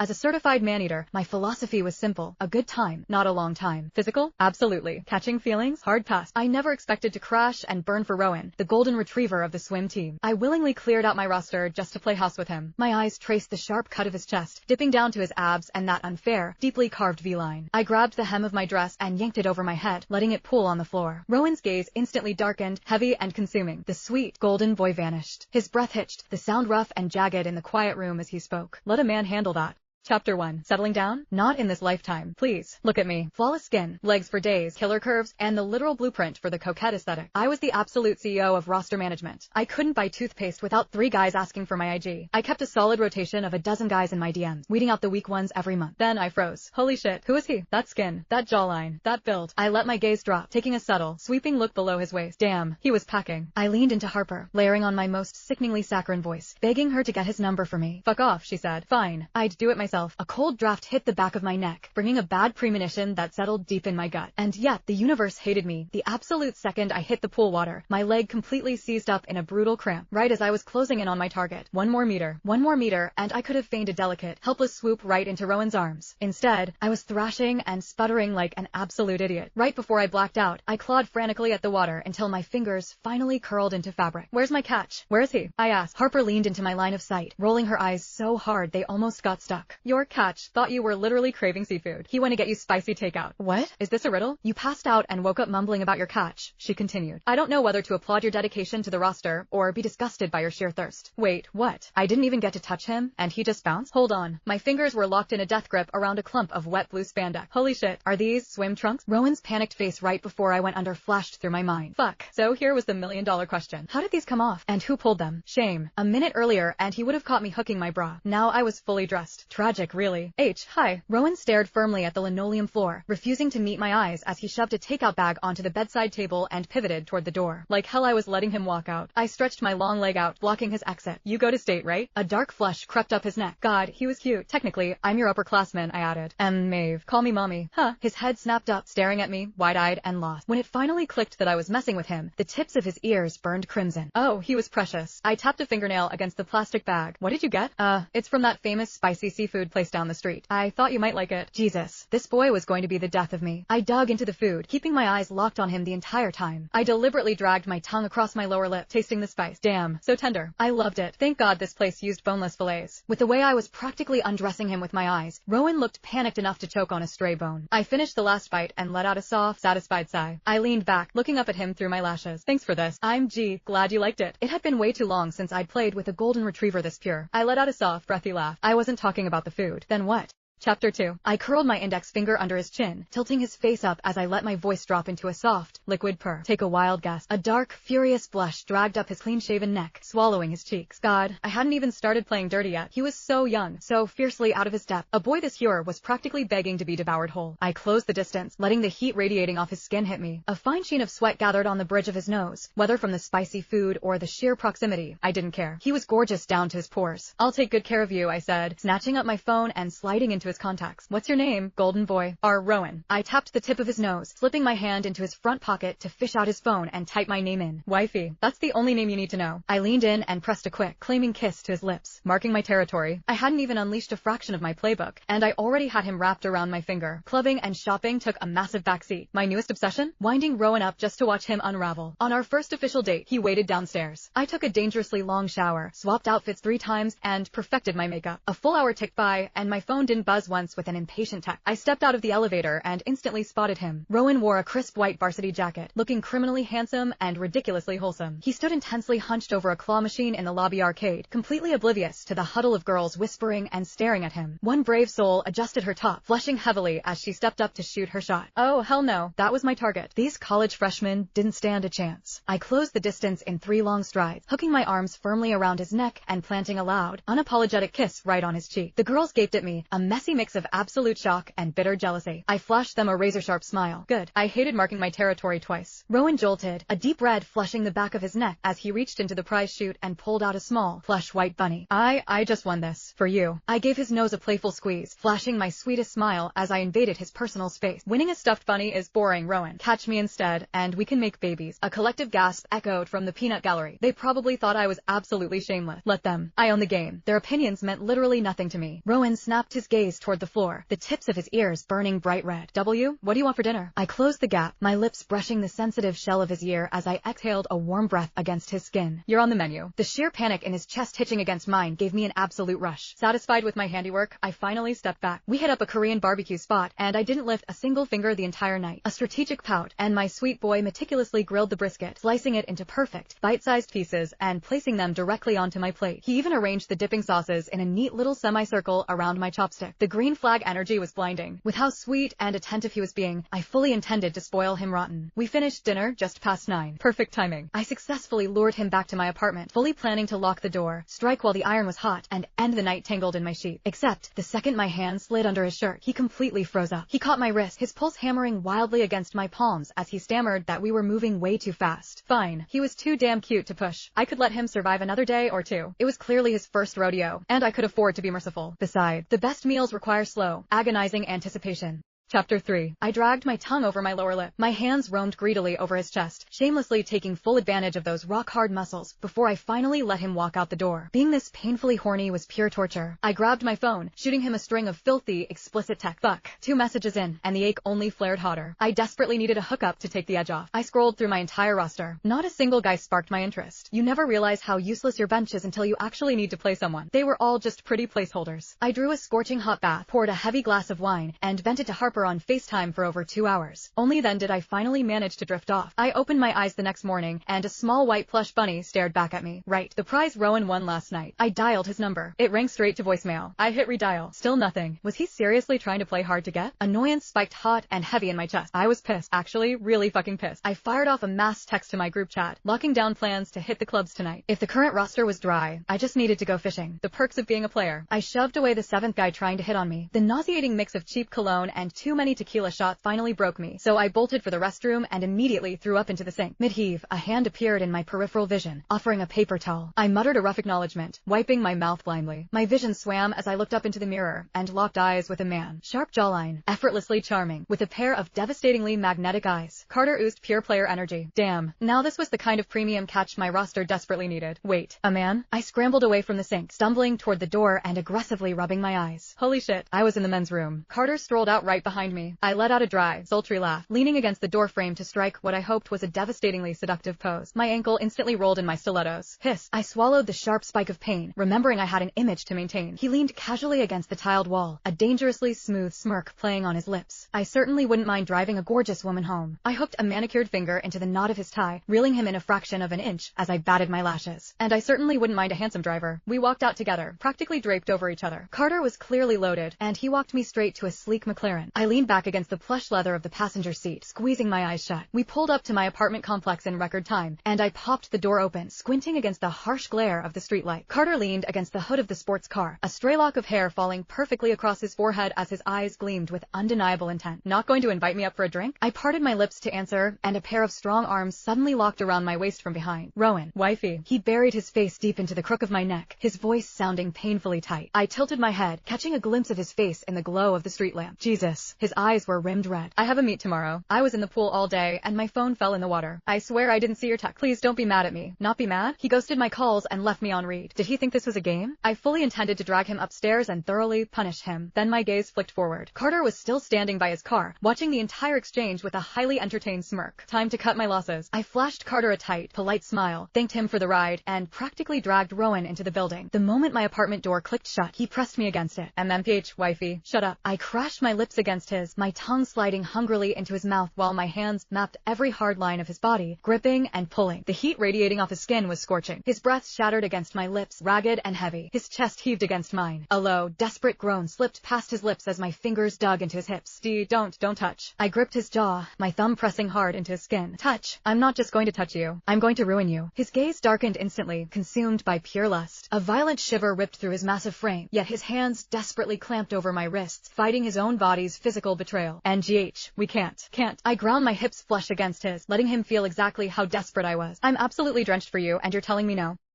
As a certified man-eater, my philosophy was simple: a good time, not a long time. Physical? Absolutely. Catching feelings? Hard pass. I never expected to crash and burn for Rowan, the golden retriever of the swim team. I willingly cleared out my roster just to play house with him. My eyes traced the sharp cut of his chest, dipping down to his abs and that unfair, deeply carved V-line. I grabbed the hem of my dress and yanked it over my head, letting it pool on the floor. Rowan's gaze instantly darkened, heavy and consuming. The sweet, golden boy vanished. His breath hitched, the sound rough and jagged in the quiet room as he spoke. Let a man handle that. Chapter 1. Settling down? Not in this lifetime. Please, look at me. Flawless skin, legs for days, killer curves, and the literal blueprint for the coquette aesthetic. I was the absolute CEO of roster management. I couldn't buy toothpaste without 3 guys asking for my IG. I kept a solid rotation of a dozen guys in my DMs, weeding out the weak ones every month. Then I froze. Holy shit, who is he? That skin, that jawline, that build. I let my gaze drop, taking a subtle, sweeping look below his waist. Damn, he was packing. I leaned into Harper, layering on my most sickeningly saccharine voice, begging her to get his number for me. Fuck off, she said. Fine, I'd do it myself. A cold draft hit the back of my neck, bringing a bad premonition that settled deep in my gut. And yet, the universe hated me. The absolute second I hit the pool water, my leg completely seized up in a brutal cramp, right as I was closing in on my target. One more meter, and I could have feigned a delicate, helpless swoop right into Rowan's arms. Instead, I was thrashing and sputtering like an absolute idiot. Right before I blacked out, I clawed frantically at the water until my fingers finally curled into fabric. Where's my catch? Where is he? I asked. Harper leaned into my line of sight, rolling her eyes so hard they almost got stuck. Your catch. Thought you were literally craving seafood. He went to get you spicy takeout. What? Is this a riddle? You passed out and woke up mumbling about your catch, she continued. I don't know whether to applaud your dedication to the roster or be disgusted by your sheer thirst. Wait, what? I didn't even get to touch him, and he just bounced? Hold on. My fingers were locked in a death grip around a clump of wet blue spandex. Holy shit, are these swim trunks? Rowan's panicked face right before I went under flashed through my mind. Fuck. So here was the $1,000,000 question. How did these come off? And who pulled them? Shame. A minute earlier, and he would have caught me hooking my bra. Now I was fully dressed. Tragic, really. Hi. Rowan stared firmly at the linoleum floor, refusing to meet my eyes as he shoved a takeout bag onto the bedside table and pivoted toward the door. Like hell I was letting him walk out. I stretched my long leg out, blocking his exit. You go to state, right? A dark flush crept up his neck. God, he was cute. Technically, I'm your upperclassman, I added. Maeve. Call me mommy. Huh. His head snapped up, staring at me, wide-eyed and lost. When it finally clicked that I was messing with him, the tips of his ears burned crimson. Oh, he was precious. I tapped a fingernail against the plastic bag. What did you get? It's from that famous spicy seafood place down the street. I thought you might like it. Jesus, this boy was going to be the death of me. I dug into the food, keeping my eyes locked on him the entire time. I deliberately dragged my tongue across my lower lip, tasting the spice. Damn, so tender. I loved it. Thank God this place used boneless fillets. With the way I was practically undressing him with my eyes, Rowan looked panicked enough to choke on a stray bone. I finished the last bite and let out a soft, satisfied sigh. I leaned back, looking up at him through my lashes. Thanks for this. I'm glad you liked it. It had been way too long since I'd played with a golden retriever this pure. I let out a soft, breathy laugh. I wasn't talking about the food. Then what? Chapter 2. I curled my index finger under his chin, tilting his face up as I let my voice drop into a soft, liquid purr. Take a wild guess. A dark, furious blush dragged up his clean-shaven neck, swallowing his cheeks. God, I hadn't even started playing dirty yet. He was so young, so fiercely out of his depth. A boy this pure was practically begging to be devoured whole. I closed the distance, letting the heat radiating off his skin hit me. A fine sheen of sweat gathered on the bridge of his nose, whether from the spicy food or the sheer proximity. I didn't care. He was gorgeous down to his pores. I'll take good care of you, I said, snatching up my phone and sliding into his contacts. What's your name, golden boy? Rowan. I tapped the tip of his nose, slipping my hand into his front pocket to fish out his phone and type my name in. Wifey. That's the only name you need to know. I leaned in and pressed a quick, claiming kiss to his lips, marking my territory. I hadn't even unleashed a fraction of my playbook, and I already had him wrapped around my finger. Clubbing and shopping took a massive backseat. My newest obsession? Winding Rowan up just to watch him unravel. On our first official date, he waited downstairs. I took a dangerously long shower, swapped outfits 3 times, and perfected my makeup. A full hour ticked by, and my phone didn't buzz once with an impatient text. I stepped out of the elevator and instantly spotted him. Rowan wore a crisp white varsity jacket, looking criminally handsome and ridiculously wholesome. He stood intensely hunched over a claw machine in the lobby arcade, completely oblivious to the huddle of girls whispering and staring at him. One brave soul adjusted her top, flushing heavily as she stepped up to shoot her shot. Oh, hell no, that was my target. These college freshmen didn't stand a chance. I closed the distance in 3 long strides, hooking my arms firmly around his neck and planting a loud, unapologetic kiss right on his cheek. The girls gaped at me, a mess messy mix of absolute shock and bitter jealousy. I flashed them a razor-sharp smile. Good. I hated marking my territory twice. Rowan jolted, a deep red flushing the back of his neck as he reached into the prize chute and pulled out a small, plush white bunny. I just won this. For you. I gave his nose a playful squeeze, flashing my sweetest smile as I invaded his personal space. Winning a stuffed bunny is boring, Rowan. Catch me instead, and we can make babies. A collective gasp echoed from the peanut gallery. They probably thought I was absolutely shameless. Let them. I own the game. Their opinions meant literally nothing to me. Rowan snapped his gaze toward the floor, the tips of his ears burning bright red. W, what do you want for dinner? I closed the gap, my lips brushing the sensitive shell of his ear as I exhaled a warm breath against his skin. You're on the menu. The sheer panic in his chest hitching against mine gave me an absolute rush. Satisfied with my handiwork, I finally stepped back. We hit up a Korean barbecue spot, and I didn't lift a single finger the entire night. A strategic pout, and my sweet boy meticulously grilled the brisket, slicing it into perfect, bite-sized pieces and placing them directly onto my plate. He even arranged the dipping sauces in a neat little semicircle around my chopstick. The green flag energy was blinding. With how sweet and attentive he was being, I fully intended to spoil him rotten. We finished dinner just past 9. Perfect timing. I successfully lured him back to my apartment, fully planning to lock the door, strike while the iron was hot, and end the night tangled in my sheet. Except, the second my hand slid under his shirt, he completely froze up. He caught my wrist, his pulse hammering wildly against my palms as he stammered that we were moving way too fast. Fine. He was too damn cute to push. I could let him survive another day or two. It was clearly his first rodeo, and I could afford to be merciful. Besides, the best meals require slow, agonizing anticipation. Chapter 3. I dragged my tongue over my lower lip. My hands roamed greedily over his chest, shamelessly taking full advantage of those rock-hard muscles before I finally let him walk out the door. Being this painfully horny was pure torture. I grabbed my phone, shooting him a string of filthy, explicit text. Fuck. 2 messages in, and the ache only flared hotter. I desperately needed a hookup to take the edge off. I scrolled through my entire roster. Not a single guy sparked my interest. You never realize how useless your bench is until you actually need to play someone. They were all just pretty placeholders. I drew a scorching hot bath, poured a heavy glass of wine, and bent it to Harper on FaceTime for over 2 hours. Only then did I finally manage to drift off. I opened my eyes the next morning, and a small white plush bunny stared back at me. Right, the prize Rowan won last night. I dialed his number. It rang straight to voicemail. I hit redial. Still nothing. Was he seriously trying to play hard to get? Annoyance spiked hot and heavy in my chest. I was pissed. Actually, really fucking pissed. I fired off a mass text to my group chat, locking down plans to hit the clubs tonight. If the current roster was dry, I just needed to go fishing. The perks of being a player. I shoved away the 7th guy trying to hit on me. The nauseating mix of cheap cologne and too many tequila shots finally broke me, so I bolted for the restroom and immediately threw up into the sink. Mid-heave, a hand appeared in my peripheral vision, offering a paper towel. I muttered a rough acknowledgement, wiping my mouth blindly. My vision swam as I looked up into the mirror and locked eyes with a man. Sharp jawline, effortlessly charming, with a pair of devastatingly magnetic eyes. Carter oozed pure player energy. Damn, now this was the kind of premium catch my roster desperately needed. Wait, a man? I scrambled away from the sink, stumbling toward the door and aggressively rubbing my eyes. Holy shit, I was in the men's room. Carter strolled out right behind me. I let out a dry, sultry laugh, leaning against the door frame to strike what I hoped was a devastatingly seductive pose. My ankle instantly rolled in my stilettos. Hiss. I swallowed the sharp spike of pain, remembering I had an image to maintain. He leaned casually against the tiled wall, a dangerously smooth smirk playing on his lips. I certainly wouldn't mind driving a gorgeous woman home. I hooked a manicured finger into the knot of his tie, reeling him in a fraction of an inch as I batted my lashes. And I certainly wouldn't mind a handsome driver. We walked out together, practically draped over each other. Carter was clearly loaded, and he walked me straight to a sleek McLaren. I leaned back against the plush leather of the passenger seat, squeezing my eyes shut. We pulled up to my apartment complex in record time, and I popped the door open, squinting against the harsh glare of the streetlight. Carter leaned against the hood of the sports car, a stray lock of hair falling perfectly across his forehead as his eyes gleamed with undeniable intent. Not going to invite me up for a drink? I parted my lips to answer, and a pair of strong arms suddenly locked around my waist from behind. Rowan, wifey. He buried his face deep into the crook of my neck, his voice sounding painfully tight. I tilted my head, catching a glimpse of his face in the glow of the street lamp. Jesus. His eyes were rimmed red. I have a meet tomorrow. I was in the pool all day, and my phone fell in the water. I swear I didn't see your text. Please don't be mad at me. Not be mad? He ghosted my calls and left me on read. Did he think this was a game? I fully intended to drag him upstairs and thoroughly punish him. Then my gaze flicked forward. Carter was still standing by his car, watching the entire exchange with a highly entertained smirk. Time to cut my losses. I flashed Carter a tight, polite smile, thanked him for the ride, and practically dragged Rowan into the building. The moment my apartment door clicked shut, he pressed me against it. MMPH, wifey, shut up. I crashed my lips against against his, my tongue sliding hungrily into his mouth while my hands mapped every hard line of his body, gripping and pulling. The heat radiating off his skin was scorching. His breath shattered against my lips, ragged and heavy. His chest heaved against mine. A low, desperate groan slipped past his lips as my fingers dug into his hips. Don't touch. I gripped his jaw, my thumb pressing hard into his skin. Touch. I'm not just going to touch you. I'm going to ruin you. His gaze darkened instantly, consumed by pure lust. A violent shiver ripped through his massive frame, yet his hands desperately clamped over my wrists, fighting his own body's physical betrayal. NGH, we can't. I ground my hips flush against his, letting him feel exactly how desperate I was. I'm absolutely drenched for you, and you're telling me no?